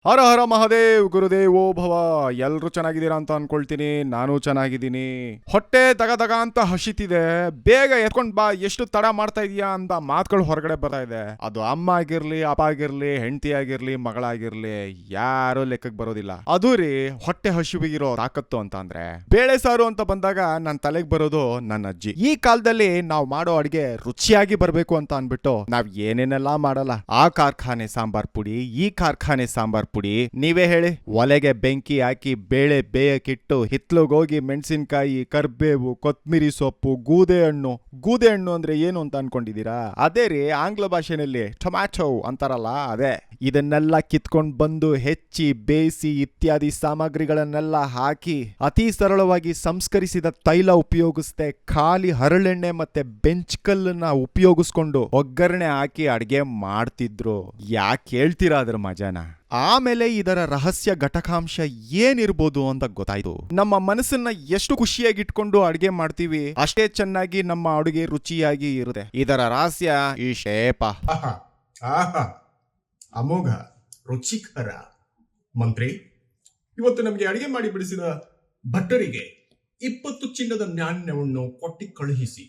ಹರ ಹರ ಮಹಾದೇವ್ ಗುರುದೇವೋ ಭವ. ಎಲ್ರು ಚೆನ್ನಾಗಿದ್ದೀರಾ ಅಂತ ಅನ್ಕೊಳ್ತೀನಿ. ನಾನು ಚೆನ್ನಾಗಿದ್ದೀನಿ. ಹೊಟ್ಟೆ ದಗ ದಗ ಅಂತ ಹಸಿತಿದೆ. ಬೇಗ ಎತ್ಕೊಂಡ್ ಬಾ, ಎಷ್ಟು ತಡ ಮಾಡ್ತಾ ಇದೀಯಾ ಅಂತ ಮಾತುಗಳು ಹೊರಗಡೆ ಬರ್ತಾ ಇದೆ. ಅದು ಅಮ್ಮ ಆಗಿರ್ಲಿ, ಅಪ್ಪ ಆಗಿರ್ಲಿ, ಹೆಂಡತಿ ಆಗಿರ್ಲಿ, ಮಗಳಾಗಿರ್ಲಿ, ಯಾರು ಲೆಕ್ಕಕ್ಕೆ ಬರೋದಿಲ್ಲ. ಅದು ರೀ ಹೊಟ್ಟೆ ಹಸಿವಿಗಿರೋ ತಾಕತ್ತು ಅಂತ ಅಂದ್ರೆ ಬೇಳೆ ಸಾರು ಅಂತ ಬಂದಾಗ ನನ್ ತಲೆಗೆ ಬರೋದು ನನ್ನ ಅಜ್ಜಿ. ಈ ಕಾಲದಲ್ಲಿ ನಾವು ಮಾಡೋ ಅಡಿಗೆ ರುಚಿಯಾಗಿ ಬರ್ಬೇಕು ಅಂತ ಅನ್ಬಿಟ್ಟು ನಾವ್ ಏನೇನೆಲ್ಲಾ ಮಾಡಲ್ಲ. ಆ ಕಾರ್ಖಾನೆ ಸಾಂಬಾರ್ ಪುಡಿ, ಈ ಕಾರ್ಖಾನೆ ಸಾಂಬಾರ್ ಪುಡಿ, ನೀವೇ ಹೇಳಿ. ಒಲೆಗೆ ಬೆಂಕಿ ಹಾಕಿ ಬೇಳೆ ಬೇಯಕ್ಕಿಟ್ಟು ಹಿತ್ಲುಗೋಗಿ ಮೆಣಸಿನ್ಕಾಯಿ, ಕರ್ಬೇವು, ಕೊತ್ಮಿರಿ ಸೊಪ್ಪು, ಗೂದೆ ಹಣ್ಣು ಅಂದ್ರೆ ಏನು ಅಂತ ಅನ್ಕೊಂಡಿದೀರಾ? ಅದೇ ರೀ, ಆಂಗ್ಲ ಭಾಷೆನಲ್ಲಿ ಟೊಮ್ಯಾಟೊ ಅಂತಾರಲ್ಲ, ಅದೇ. ಇದನ್ನೆಲ್ಲ ಕಿತ್ಕೊಂಡ್ ಬಂದು ಹೆಚ್ಚಿ ಬೇಯಿಸಿ ಇತ್ಯಾದಿ ಸಾಮಗ್ರಿಗಳನ್ನೆಲ್ಲ ಹಾಕಿ ಅತಿ ಸರಳವಾಗಿ ಸಂಸ್ಕರಿಸಿದ ತೈಲ ಉಪಯೋಗಿಸದೆ ಖಾಲಿ ಹರಳೆಣ್ಣೆ ಮತ್ತೆ ಬೆಂಚ್ ಕಲ್ಲನ್ನ ಉಪಯೋಗಿಸ್ಕೊಂಡು ಒಗ್ಗರಣೆ ಹಾಕಿ ಅಡ್ಗೆ ಮಾಡ್ತಿದ್ರು. ಯಾಕೆ ಹೇಳ್ತೀರಾ ಅದ್ರ ಮಜಾನ? ಆಮೇಲೆ ಇದರ ರಹಸ್ಯ ಘಟಕಾಂಶ ಏನಿರ್ಬೋದು ಅಂತ ಗೊತ್ತಾಯ್ತು. ನಮ್ಮ ಮನಸ್ಸನ್ನ ಎಷ್ಟು ಖುಷಿಯಾಗಿ ಇಟ್ಕೊಂಡು ಅಡ್ಗೆ ಮಾಡ್ತೀವಿ, ಅಷ್ಟೇ ಚೆನ್ನಾಗಿ ನಮ್ಮ ಅಡುಗೆ ರುಚಿಯಾಗಿ ಇರುತ್ತೆ. ಇದರ ರಹಸ್ಯ ಈ ಶೇಪ. ಆಹಾ ಆಹಾ ಅಮೋಘ, ರುಚಿಕರ. ಮಂತ್ರಿ, ಇವತ್ತು ನಮಗೆ ಅಡಿಗೆ ಮಾಡಿ ಬಿಡಿಸಿದ ಭಟ್ಟರಿಗೆ 20 ಚಿನ್ನದ ನಾಣ್ಯವನ್ನು ಕೊಟ್ಟಿ ಕಳುಹಿಸಿ.